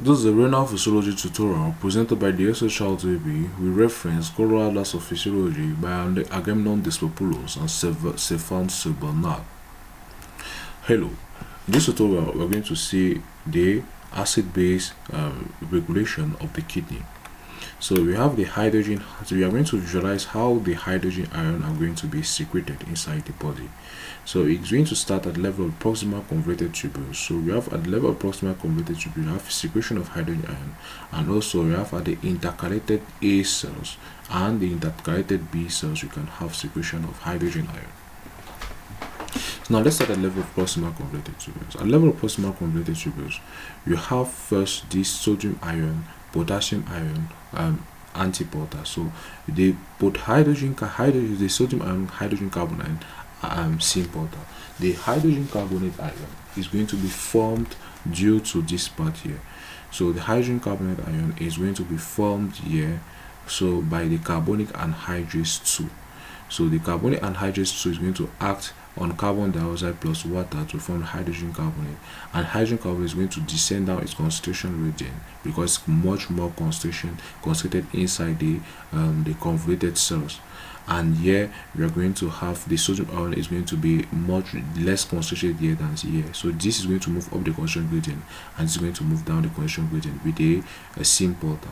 This is a renal physiology tutorial presented by the SHL TV with reference Choroidal Laws of Physiology by Agamemnon Despopoulos and Stefan Sebernat. Hello, in this tutorial we're going to see the acid-base regulation of the kidney. So we have the hydrogen, so we are going to visualize how the hydrogen ion are going to be secreted inside the body. So it's going to start at the level of proximal convoluted tubules. So we have at the level of proximal convoluted tubules, we have secretion of hydrogen ion, and also we have at the intercalated A cells and the intercalated B cells, you can have secretion of hydrogen ion. So now let's start at the level of proximal convoluted tubules. At the level of proximal convoluted tubules, you have first this sodium ion, potassium ion, antiporter. So the both the sodium ion, hydrogen carbon ion, syn-porter. The hydrogen carbonate ion is going to be formed due to this part here. So the hydrogen carbonate ion is going to be formed here, so by the carbonic anhydrase 2. So the carbonic anhydrase 2 is going to act on carbon dioxide plus water to form hydrogen carbonate, and hydrogen carbonate is going to descend down its concentration gradient because it's much more concentrated inside the convoluted cells. And here we are going to have the sodium ion is going to be much less concentrated here than here. So this is going to move up the concentration gradient, and it's going to move down the concentration gradient with a syn-porter.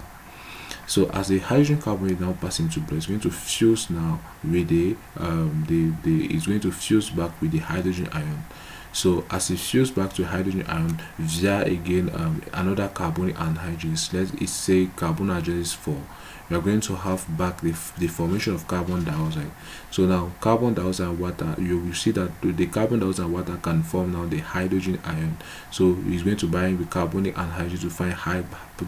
So as the hydrogen carbonate now passes into blood, it's going to fuse now with it's going to fuse back with the hydrogen ion. So as it fuses back to hydrogen ion via again another carbonic anhydrase, let's say carbon anhydrase 4, we are going to have back the formation of carbon dioxide. So now carbon dioxide and water, you will see that the carbon dioxide and water can form now the hydrogen ion. So it's going to bind with carbonic anhydrase to find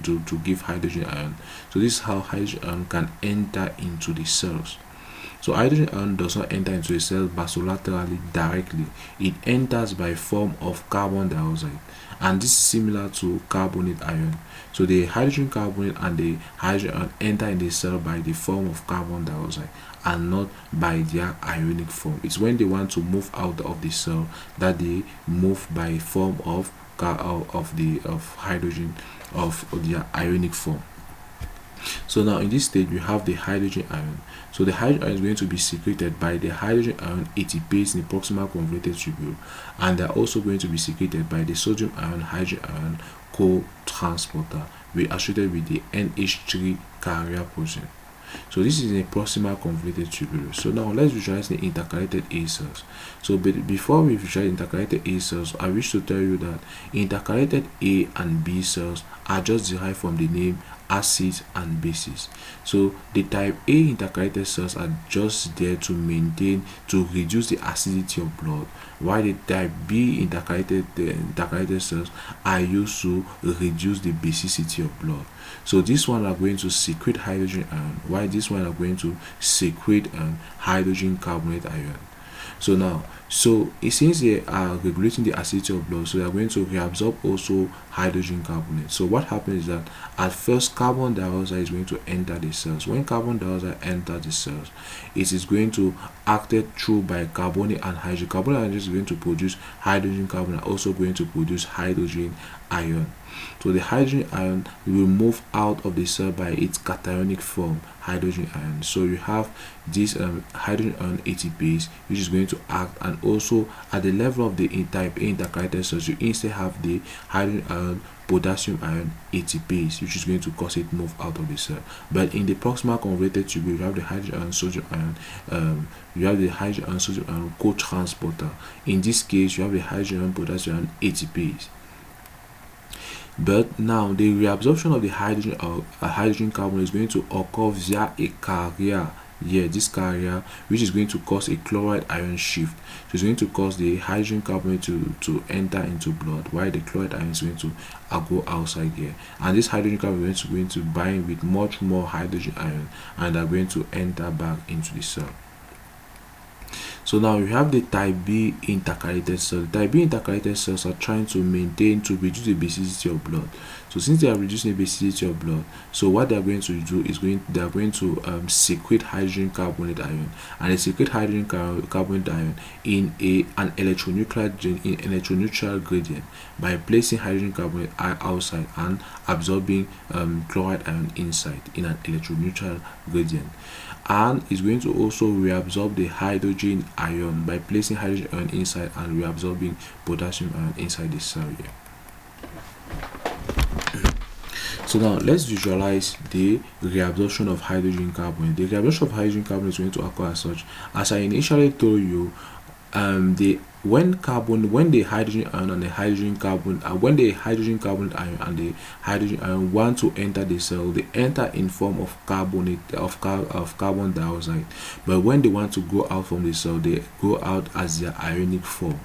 to give hydrogen ion. So this is how hydrogen ion can enter into the cells. So hydrogen ion does not enter into a cell basolaterally directly. It enters by form of carbon dioxide, and this is similar to carbonate ion. So the hydrogen carbonate and the hydrogen ion enter in the cell by the form of carbon dioxide and not by their ionic form. It's when they want to move out of the cell that they move by form of hydrogen of their ionic form. So now in this stage we have the hydrogen ion. So the hydrogen ion is going to be secreted by the hydrogen ion ATPase in the proximal convoluted tubule, and they're also going to be secreted by the sodium ion hydrogen ion co-transporter associated with the NH3 carrier protein. So this is a proximal convoluted tubule. So now let's visualize the intercalated A cells. So before we visualize intercalated A cells, I wish to tell you that intercalated A and B cells are just derived from the name acids and bases. So the type A intercalated cells are just there to reduce the acidity of blood, while the type B intercalated cells are used to reduce the basicity of blood. So this one are going to secrete hydrogen ion, while this one are going to secrete hydrogen carbonate ion. So now, since they are regulating the acidity of blood, so they are going to reabsorb also hydrogen carbonate. So what happens is that at first carbon dioxide is going to enter the cells. When carbon dioxide enters the cells, it is going to acted through by carbonic anhydrase. Carbonic anhydrase is going to produce hydrogen carbonate, also going to produce hydrogen ion. So the hydrogen ion will move out of the cell by its cationic form, hydrogen ion. So you have this hydrogen ion ATPase, which is going to act, and also at the level of the type A intercalated cells, you instead have the hydrogen ion potassium ion ATPase, which is going to cause it move out of the cell. But in the proximal convoluted tubule, you have the hydrogen ion sodium ion, you have the hydrogen ion sodium ion co-transporter. In this case, you have the hydrogen ion potassium ion ATPase. But now the reabsorption of the hydrogen carbonate is going to occur via a carrier here, this carrier, which is going to cause a chloride ion shift. So it's going to cause the hydrogen carbonate to enter into blood, while the chloride ion is going to go outside here, and this hydrogen carbonate is going to bind with much more hydrogen ion and are going to enter back into the cell. So now we have the type B intercalated cells. The type B intercalated cells are trying to reduce the basicity of blood. So since they are reducing the basicity of blood, so what they are going to do is they are going to secrete hydrogen carbonate ion, and they secrete hydrogen carbonate ion in an electroneutral gradient by placing hydrogen carbonate outside and absorbing chloride ion inside in an electroneutral gradient. And is going to also reabsorb the hydrogen ion by placing hydrogen ion inside and reabsorbing potassium ion inside the cell here. So now let's visualize the reabsorption of hydrogen carbonate. The reabsorption of hydrogen carbonate is going to occur as such. As I initially told you, when the hydrogen ion and the hydrogen carbon when the hydrogen carbonate ion and the hydrogen ion want to enter the cell, they enter in form of carbonate of carbon dioxide, but when they want to go out from the cell, they go out as their ionic form.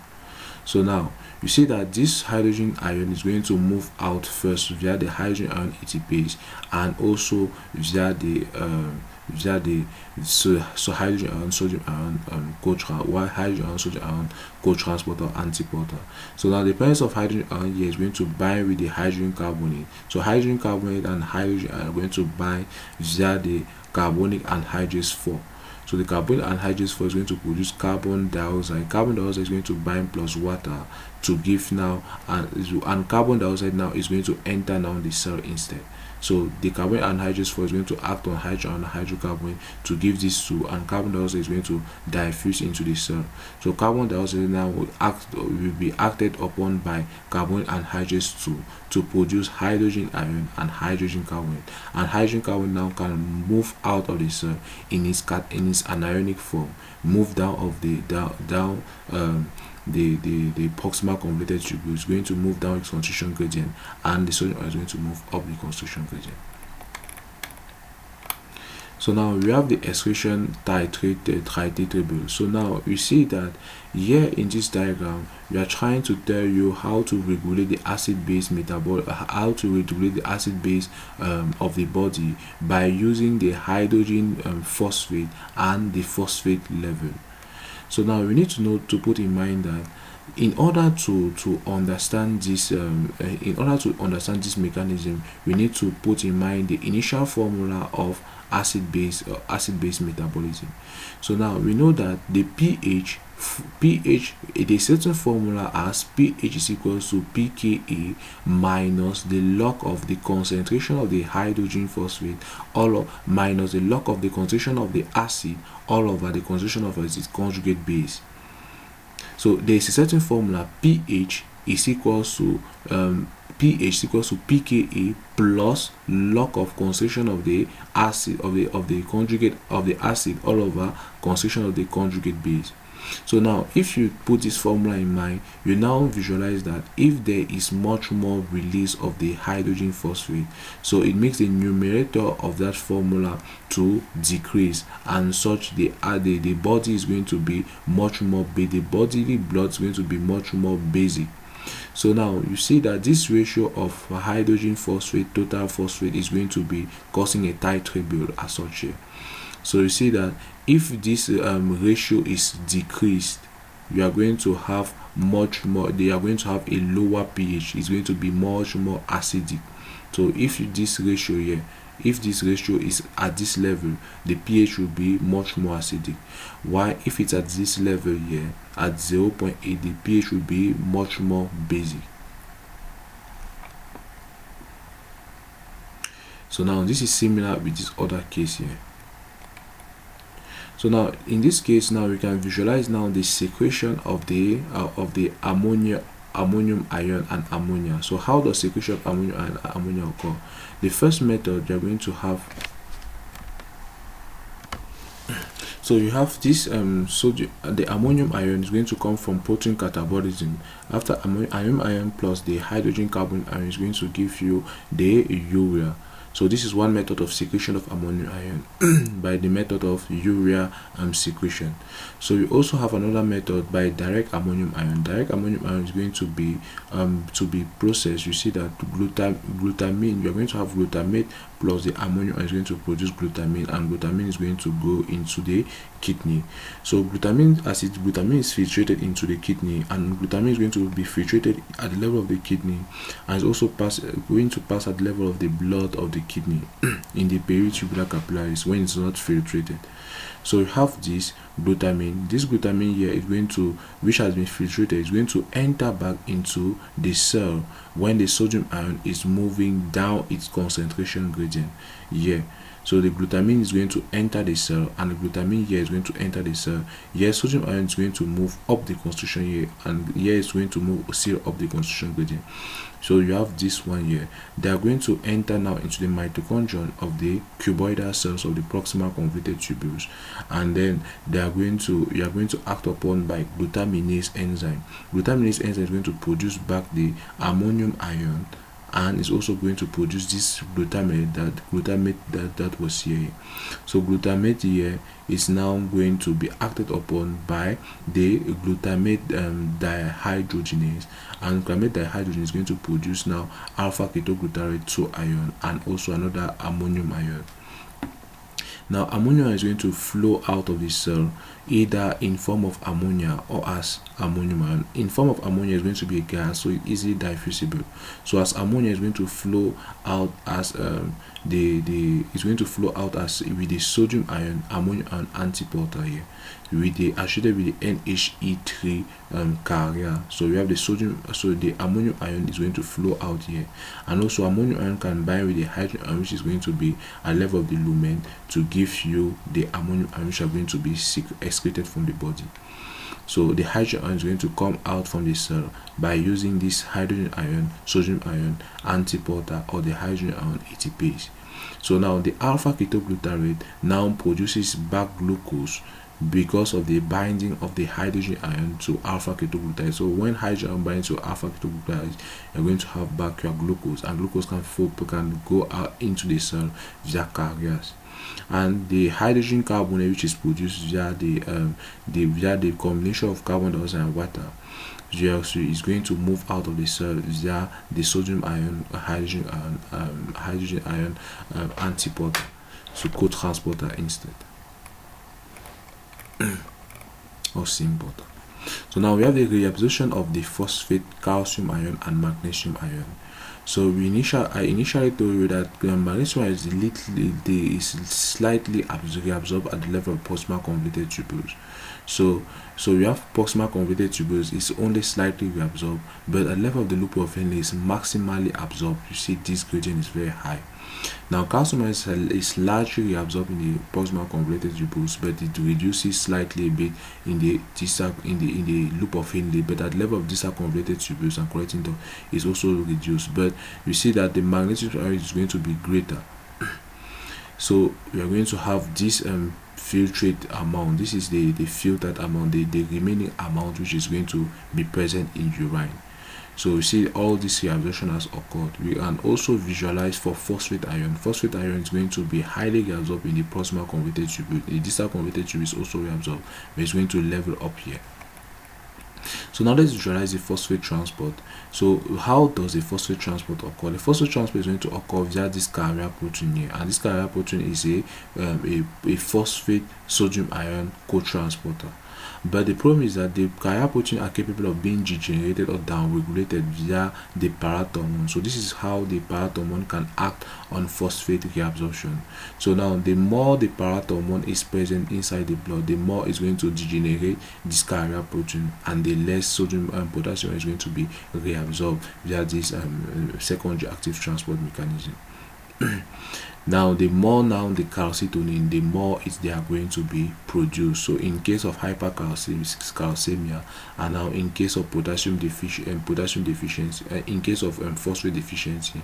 So now you see that this hydrogen ion is going to move out first via the hydrogen ion ATPase, and also via the hydrogen ion sodium ion hydrogen ion sodium ion co-transporter antiporter. So now the presence of hydrogen ion here is going to bind with the hydrogen carbonate. So hydrogen carbonate and hydrogen are going to bind via the carbonic anhydrase 4. So the carbonic anhydrase 4 is going to produce carbon dioxide. Carbon dioxide is going to bind plus water to give now, and carbon dioxide now is going to enter now the cell instead. So the carbonic anhydrase 4 is going to act on hydrogen and hydrocarbon to give this 2, and carbon dioxide is going to diffuse into the cell. So carbon dioxide now will be acted upon by carbonic anhydrase 2 to produce hydrogen ion and hydrogen carbonate, and hydrogen carbonate now can move out of the cell in its anionic form, move down of the the proximal convoluted tubule is going to move down its concentration gradient, and the sodium ion is going to move up the concentration gradient. So now we have the excretion titratable. So now you see that here in this diagram we are trying to tell you how to regulate the acid-base of the body by using the hydrogen phosphate and the phosphate level. So now we need to put in mind that in order to understand this mechanism, we need to put in mind the initial formula of acid-base metabolism. So now we know that the pH, the certain formula as pH is equals to pKa minus the log of the concentration of the hydrogen phosphate minus the log of the concentration of the acid all over the concentration of its conjugate base. So there is a certain formula, pH is equals to pKa plus log of concentration of the acid of the conjugate of the acid all over concentration of the conjugate base. So now if you put this formula in mind, you now visualize that if there is much more release of the hydrogen phosphate, so it makes the numerator of that formula to decrease, and such the body is going to be much more the bodily blood is going to be much more basic. So now you see that this ratio of hydrogen phosphate total phosphate is going to be causing a titratable as such here. So you see that if this ratio is decreased, you are going to have they are going to have a lower pH. It's going to be much more acidic. So if this ratio is at this level, the pH will be much more acidic. While if it's at this level here at 0.8, the pH will be much more basic. So now this is similar with this other case here. So now in this case, now we can visualize now the secretion of the ammonium ion and ammonia. So how does secretion of ammonium and ammonia occur? The first method, you're going to have, so you have this the ammonium ion is going to come from protein catabolism. After ammonium ion plus the hydrogen carbon ion is going to give you the urea. So this is one method of secretion of ammonium ion by the method of urea secretion. So we also have another method by direct ammonium ion. Direct ammonium ion is going to be processed. You see that glutamine, you are going to have glutamate plus the ammonium ion is going to produce glutamine, and glutamine is going to go into the kidney. So glutamine is filtrated into the kidney, and glutamine is going to be filtrated at the level of the kidney, and is also going to pass at the level of the blood of the kidney in the peritubular capillaries when it's not filtrated. So you have this glutamine. This glutamine here is going to, which has been filtrated, is going to enter back into the cell when the sodium ion is moving down its concentration gradient here. So the glutamine is going to enter the cell, and the glutamine here is going to enter the cell. Here sodium ion is going to move up the concentration here, and here is going to move still up the concentration gradient. So you have this one here. They are going to enter now into the mitochondrion of the cuboidal cells of the proximal convoluted tubules, and then you are going to act upon by glutaminase enzyme. Glutaminase enzyme is going to produce back the ammonium ion, and it's also going to produce this glutamate that was here. So glutamate here is now going to be acted upon by the glutamate dihydrogenase, and glutamate dihydrogenase is going to produce now alpha ketoglutarate 2 ion and also another ammonium ion. Now ammonium is going to flow out of the cell either in form of ammonia or as ammonium ion. In form of ammonia is going to be a gas, so it's easily diffusible. So as ammonia is going to flow out as it's going to flow out as with the sodium ion ammonium ion antiporter here, with the associated with the NHE3 carrier. So we have the sodium, so the ammonium ion is going to flow out here, and also ammonium ion can bind with the hydrogen ion, which is going to be at level of the lumen to give you the ammonium ion, which are going to be excreted from the body. So the hydrogen ion is going to come out from the cell by using this hydrogen ion, sodium ion antiporter, or the hydrogen ion ATPase. So now the alpha ketoglutarate now produces back glucose because of the binding of the hydrogen ion to alpha ketoglutarate. So when hydrogen ion binds to alpha ketoglutarate, you're going to have back your glucose, and glucose can go out into the cell via carriers. And the hydrogen carbonate, which is produced via the combination of carbon dioxide and water, is going to move out of the cell via the sodium ion hydrogen ion antiporter, so co-transporter instead or symporter. So now we have the reabsorption of the phosphate, calcium ion, and magnesium ion. So I initially told you that magnesium is slightly reabsorbed at the level of proximal convoluted tubules. So we have proximal convoluted tubules is only slightly reabsorbed, but at the level of the loop of Henle is maximally absorbed. You see this gradient is very high. Now calcium is largely reabsorbed in the proximal convoluted tubules, but it reduces slightly a bit in the loop of Henle, but at the level of distal convoluted tubules and collecting dot is also reduced. But you see that the magnesium ion is going to be greater. So we are going to have this filtrate amount. This is the filtered amount, the remaining amount which is going to be present in urine. So you see all this reabsorption has occurred. We can also visualize for phosphate ion. Phosphate ion is going to be highly reabsorbed in the proximal convoluted tubule. The distal convoluted tubule is also reabsorbed, but it's going to level up here. So now let's visualize the phosphate transport. So how does the phosphate transport occur? The phosphate transport is going to occur via this carrier protein here, and this carrier protein is a phosphate sodium ion co-transporter. But the problem is that the carrier protein are capable of being degenerated or downregulated via the parathormone. So this is how the parathormone can act on phosphate reabsorption. So now the more the parathormone is present inside the blood, the more it's going to degenerate this carrier protein, and the less sodium and potassium is going to be reabsorbed via this secondary active transport mechanism. Now the more the calcitonin, the more they are going to be produced. So in case of hypercalcemia, and now in case of potassium deficiency, in case of phosphate deficiency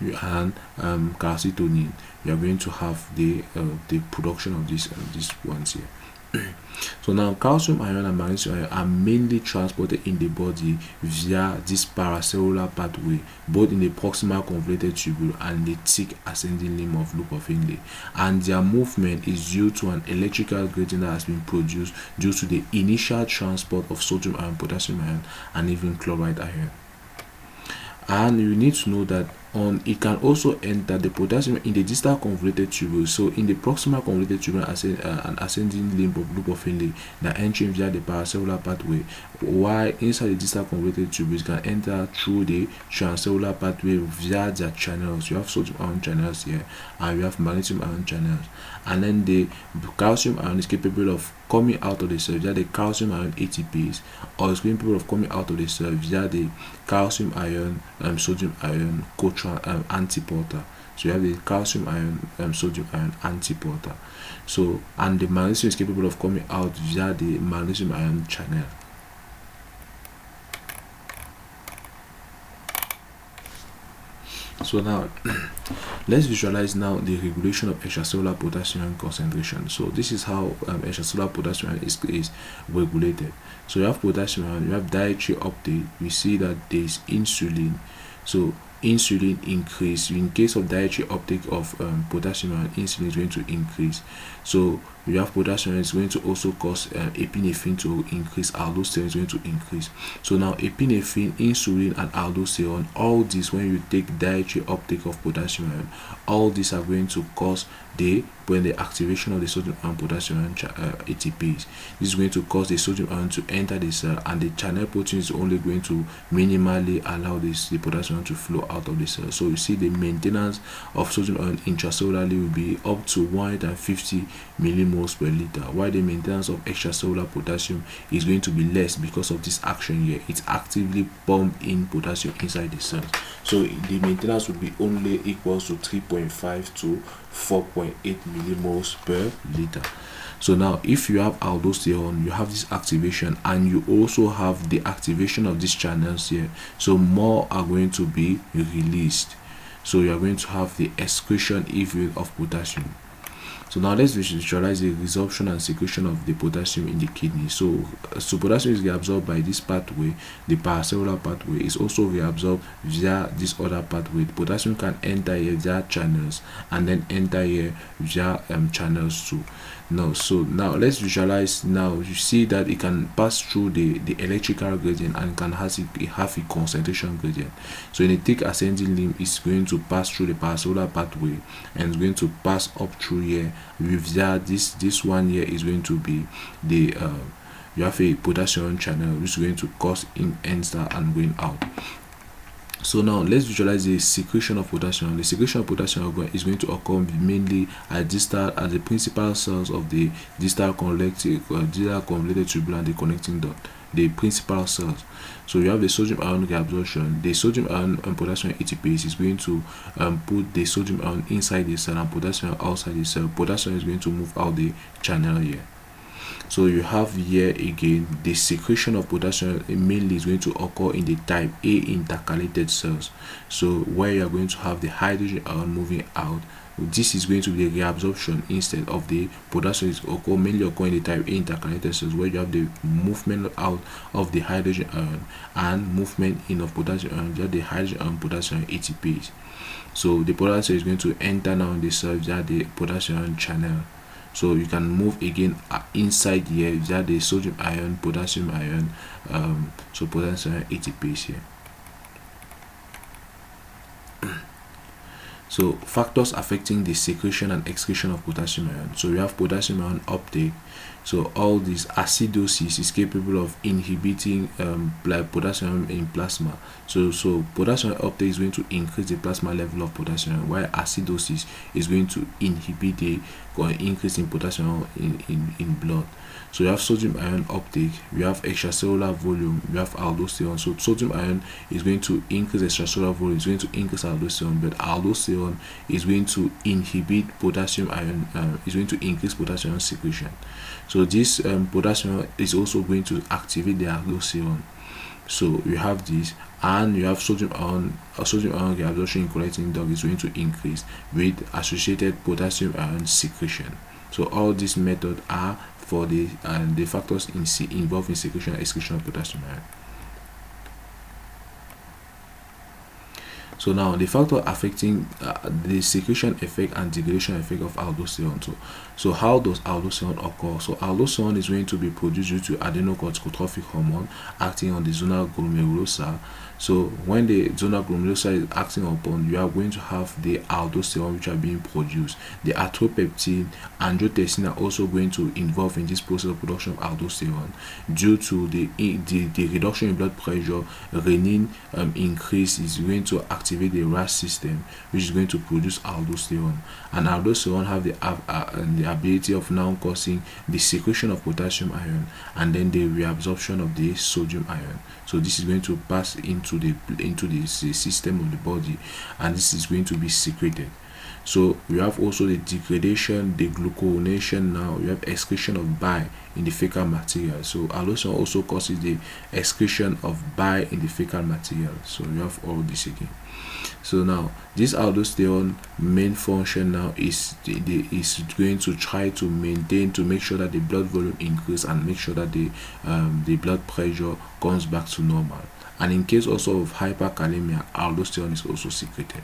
and calcitonin, you are going to have the production of these ones here. So now calcium ion and magnesium ion are mainly transported in the body via this paracellular pathway, both in the proximal convoluted tubule and the thick ascending limb of loop of Henle, and their movement is due to an electrical gradient that has been produced due to the initial transport of sodium ion, potassium ion, and even chloride ion. And you need to know that it can also enter the potassium in the distal convoluted tubule. So in the proximal convoluted tubule, an ascending limb of loop of Henle that entering via the paracellular pathway, while inside the distal convoluted tubules can enter through the transcellular pathway via their channels. You have sodium ion channels here, and you have magnesium ion channels, and then the calcium ion is capable of coming out of the cell via the calcium ion ATPase, or is capable of coming out of the cell via the calcium ion sodium ion antiporter. So you have the calcium ion sodium ion antiporter. So, and the magnesium is capable of coming out via the magnesium ion channel. So now let's visualize now the regulation of extracellular potassium concentration. So this is how extracellular potassium is regulated. So you have potassium, you have dietary uptake. We see that there is insulin. So insulin increase in case of dietary uptake of potassium, and insulin is going to increase. So you have potassium is going to also cause epinephrine to increase, aldosterone is going to increase. So now epinephrine, insulin, and aldosterone, all these, when you take dietary uptake of potassium, all these are going to cause the activation of the sodium and potassium ATPase. This is going to cause the sodium ion to enter the cell, and the channel protein is only going to minimally allow the potassium to flow out of the cell. So you see the maintenance of sodium ion intracellularly will be up to 150 millimoles per liter, while the maintenance of extracellular potassium is going to be less because of this action here. It's actively pumped in potassium inside the cells. So the maintenance will be only equals to 3.5 to 4.8 millimoles per liter. So now if you have aldosterone, you have this activation, and you also have the activation of these channels here, so more are going to be released. So you are going to have the excretion effect of potassium. So now let's visualize the resorption and secretion of the potassium in the kidney. So potassium is reabsorbed by this pathway, the paracellular pathway. Is also reabsorbed via this other pathway. The potassium can enter here via channels, and then enter here via channels too. So now let's visualize. Now you see that it can pass through the electrical gradient, and can have a concentration gradient. So in the thick ascending limb, it's going to pass through the paracellular pathway, and it's going to pass up through here. With that, this one here is going to be the you have a potassium channel, which is going to cause in enter and going out. So now let's visualize the secretion of potassium. The secretion of potassium is going to occur mainly at the principal cells of the distal convoluted tubule and the connecting dot, the principal cells. So you have the sodium ion reabsorption. The sodium ion and potassium ATPase is going to put the sodium ion inside the cell and potassium outside the cell. Potassium is going to move out the channel here. So you have here again the secretion of potassium mainly is going to occur in the type A intercalated cells. So where you are going to have the hydrogen ion moving out, this is going to be the reabsorption instead of the potassium is mainly occur in the type A intercalated cells, where you have the movement out of the hydrogen ion and movement in of potassium ion via the hydrogen ion potassium ATPase. So the potassium is going to enter now in the cell via the potassium channel. So you can move again inside here via the sodium ion, potassium ion, so potassium ATPase here. So factors affecting the secretion and excretion of potassium ion. So we have potassium ion uptake. So all this acidosis is capable of inhibiting like potassium in plasma. So potassium uptake is going to increase the plasma level of potassium, while acidosis is going to inhibit the increase in potassium in blood. So you have sodium ion uptake, we have extracellular volume, we have aldosterone. So sodium ion is going to increase extracellular volume, is going to increase aldosterone, but aldosterone is going to inhibit potassium ion, is going to increase potassium secretion. So this potassium is also going to activate the aldosterone. So you have this, and you have sodium ion reabsorption in collecting duct is going to increase with associated potassium ion secretion. So all these methods are for the factors involved in secretion and excretion of potassium ion. So now the factor affecting the secretion effect and degradation effect of aldosterone. So how does aldosterone occur? So aldosterone is going to be produced due to adenocorticotrophic hormone acting on the zonal glomerulosa. So when the zonal glomerulosa is acting upon, you are going to have the aldosterone which are being produced. The atropeptin, angiotensin are also going to involve in this process of production of aldosterone. Due to the reduction in blood pressure, renin increase is going to activate the RAS system, which is going to produce aldosterone. And aldosterone have the ability of now causing the secretion of potassium ion and then the reabsorption of the sodium ion. So this is going to pass into the system of the body, and this is going to be secreted. So we have also the degradation, the glucuronation. Now you have excretion of bile in the fecal material. So aldosterone also causes the excretion of bile in the fecal material. So you have all this again. So now this aldosterone main function now is going to try to maintain, to make sure that the blood volume increase and make sure that the blood pressure comes back to normal. And in case also of hyperkalemia, aldosterone is also secreted.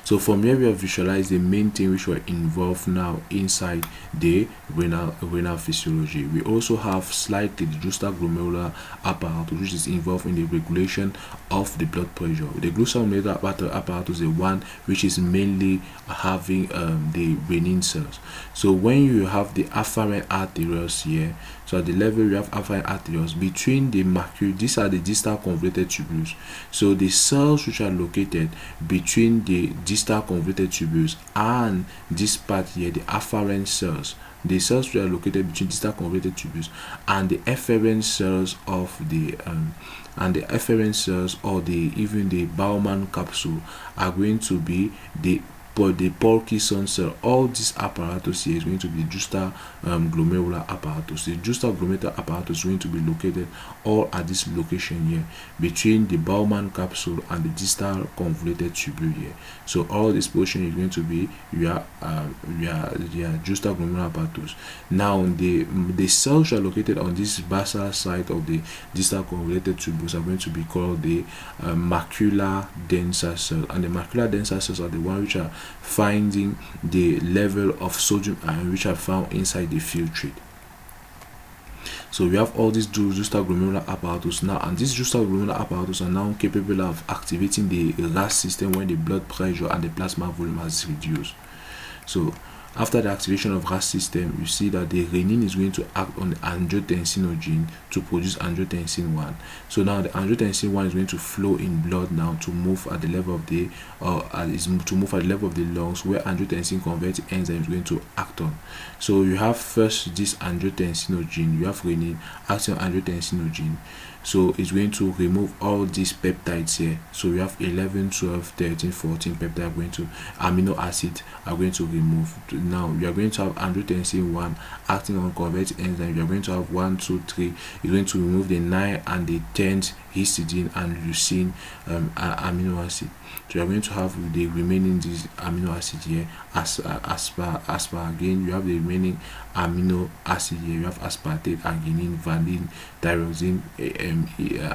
So from here we have visualized the main thing which were involved now inside the renal physiology. We also have slightly the juxtaglomerular apparatus, which is involved in the regulation of the blood pressure. The juxtaglomerular apparatus is the one which is mainly having the renin cells. So when you have the afferent arterioles here, so at the level you have afferent arterioles between the macula, these are the distal convoluted tubules. So the cells which are located between the distal convoluted tubules and this part here, the afferent cells, the cells which are located between distal convoluted tubules and the efferent cells of the even the Bowman capsule are going to be the Purkinje cell. All this apparatus here is going to be juxtaglomerular apparatus. The juxtaglomerular apparatus is going to be located all at this location here between the Bowman capsule and the distal convoluted tubule here. So all this portion is going to be juxtaglomerular apparatus. Now the cells are located on this basal side of the distal convoluted tubules are going to be called the macular denser cells, and the macular denser cells are the ones which are finding the level of sodium ion which are found inside the filtrate. So we have all these juxtaglomerular apparatus now, and these juxtaglomerular apparatus are now capable of activating the RAS system when the blood pressure and the plasma volume has reduced. So after the activation of RAS system, you see that the renin is going to act on the angiotensinogen to produce angiotensin 1. So now the angiotensin 1 is going to flow in blood now to move at the level of the lungs, where angiotensin converting enzyme is going to act on. So you have first this angiotensinogen, you have renin acting on angiotensinogen. So it's going to remove all these peptides here. So we have 11, 12, 13, 14 peptides going to amino acid are going to remove. Now we are going to have angiotensin 1 acting on converting enzyme. We are going to have 1, 2, 3. It's going to remove the 9 and the 10th histidine and leucine amino acid. So you are going to have the remaining this amino acid here. As per again, you have the remaining amino acid here. You have aspartate, arginine, valine, tyrosine,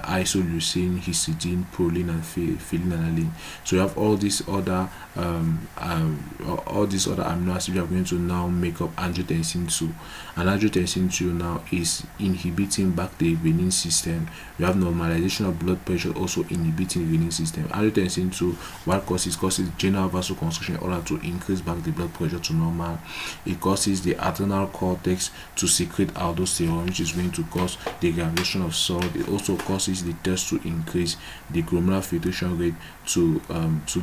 isoleucine, histidine, proline, and phenylalanine. So you have all these other amino acids you are going to now make up angiotensin 2, and angiotensin 2 now is inhibiting back the renin system. We have normalization of blood pressure, also inhibiting the renin system. Angiotensin 2, what causes general vasoconstriction in order to increase back the blood pressure to normal. It causes the adrenal cortex to secrete aldosterone, which is going to cause the degradation of salt. It also causes the test to increase, the glomerular filtration rate to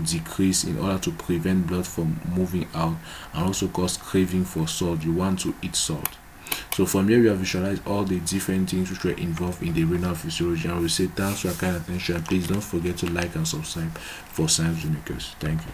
decrease in order to prevent blood from moving out, and also cause craving for salt. You want to eat salt. So from here we have visualized all the different things which were involved in the renal physiology, and we say thanks for your kind attention. Please don't forget to like and subscribe for Science Makers. Thank you.